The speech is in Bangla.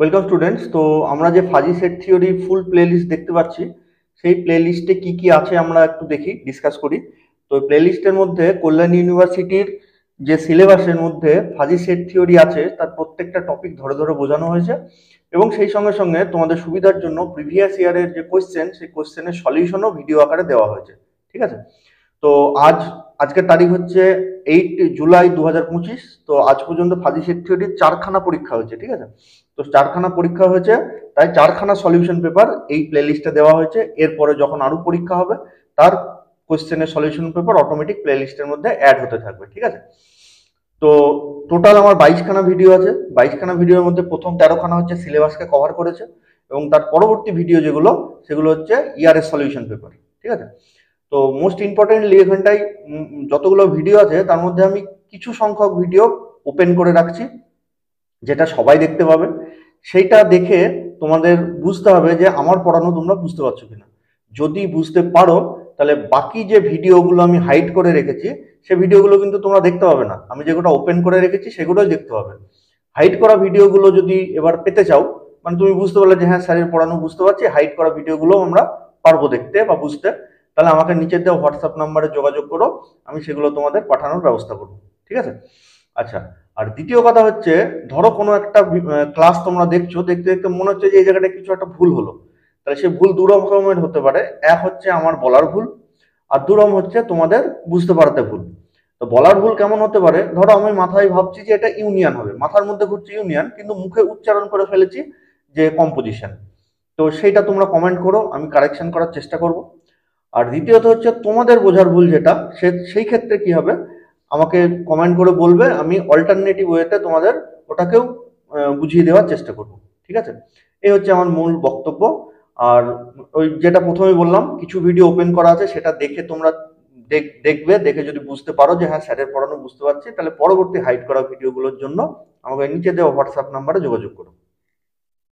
Welcome students. তো আমরা যে ফাজি সেট থিওরি ফুল প্লেলিস্ট দেখতে পাচ্ছি, সেই প্লেলিস্টে কি কি আছে আমরা একটু দেখি, ডিসকাস করি। তো প্লেলিস্টের মধ্যে কল্যাণ ইউনিভার্সিটির যে সিলেবাসের মধ্যে ফাজি সেট থিওরি আছে তার প্রত্যেকটা টপিক ধরে ধরে বোঝানো হয়েছে, এবং সেই সঙ্গে সঙ্গে তোমাদের সুবিধার জন্য প্রিভিয়াস ইয়ারের যে কোয়েশ্চেন, সেই কোয়েশ্চেনের সলিউশনও ভিডিও আকারে দেওয়া হয়েছে। ঠিক আছে। তো আজকের তারিখ হচ্ছে 8 জুলাই 2025। তো আজ পর্যন্ত ফাজি সেট থিওরির 4খানা পরীক্ষা হয়েছে। ঠিক আছে। তো 4খানা পরীক্ষা হয়েছে, তাই 4খানা সলিউশন পেপার এই প্লে লিস্টে দেওয়া হয়েছে। এরপরে যখন আরো পরীক্ষা হবে, তার কোয়েশ্চেনের সলিউশন পেপার অটোমেটিক প্লে লিস্টের মধ্যে অ্যাড হতে থাকবে। ঠিক আছে। তো টোটাল আমার 22খানা ভিডিও আছে। 22খানা ভিডিওর মধ্যে প্রথম 13খানা হচ্ছে সিলেবাসকে কভার করেছে, এবং তার পরবর্তী ভিডিও যেগুলো, সেগুলো হচ্ছে ইয়ারের সলিউশন পেপার। ঠিক আছে। তো মোস্ট ইম্পর্টেন্টলি এখানটায় যতগুলো ভিডিও আছে তার মধ্যে আমি কিছু সংখ্যক ভিডিও ওপেন করে রাখছি, যেটা সবাই দেখতে পাবে। সেইটা দেখে তোমাদের বুঝতে হবে যে আমার পড়ানো তোমরা বুঝতে পারছো কিনা। যদি বুঝতে পারো, তাহলে বাকি যে ভিডিওগুলো আমি হাইড করে রেখেছি, সেই ভিডিওগুলো কিন্তু তোমরা দেখতে পাবে না। আমি যেগুলো ওপেন করে রেখেছি সেগুলোই দেখতে পাবে। হাইড করা ভিডিওগুলো যদি এবার পেতে চাও, মানে তুমি বুঝতে পারলে যে হ্যাঁ স্যারের পড়ানো বুঝতে পারছি, হাইড করা ভিডিওগুলো আমরা পারবো দেখতে বা বুঝতে, তাহলে আমাকে নিচের দেওয়া হোয়াটসঅ্যাপ নাম্বারে যোগাযোগ করো, আমি সেগুলো তোমাদের পাঠানোর ব্যবস্থা করবো। ঠিক আছে। আচ্ছা, আর দ্বিতীয় কথা হচ্ছে, ধরো কোনো একটা ক্লাস তোমরা দেখছো, দেখতে দেখতে মনে হচ্ছে যে এই জায়গাটা কিছু একটা ভুল হলো। তাহলে সে ভুল দু রকমের হতে পারে। এক হচ্ছে আমার বলার ভুল, আর দু রকম হচ্ছে তোমাদের বুঝতে পারতে ভুল। তো বলার ভুল কেমন হতে পারে? ধরো আমি মাথায় ভাবছি যে এটা ইউনিয়ন হবে, মাথার মধ্যে ঘুরছে ইউনিয়ন, কিন্তু মুখে উচ্চারণ করে ফেলেছি যে কম্পোজিশন। তো সেইটা তোমরা কমেন্ট করো, আমি কারেকশন করার চেষ্টা করব। আর দ্বিতীয়ত হচ্ছে তোমাদের বোঝার ভুল যেটা, সেই ক্ষেত্রে কি হবে, আমাকে কমেন্ট করে বলবে, আমি অল্টারনেটিভ ওয়েতে তোমাদের ওটাকেও বুঝিয়ে দেওয়ার চেষ্টা করব। ঠিক আছে। এই হচ্ছে আমার মূল বক্তব্য। আর ওই যেটা প্রথমে বললাম, কিছু ভিডিও ওপেন করা আছে, সেটা দেখে তোমরা দেখবে, দেখে যদি বুঝতে পারো যে হ্যাঁ স্যারের পড়ানো বুঝতে পারছি, তাহলে পরবর্তী হাইড করা ভিডিওগুলোর জন্য আমাকে নিচে দেওয়া হোয়াটসঅ্যাপ নাম্বারে যোগাযোগ করো।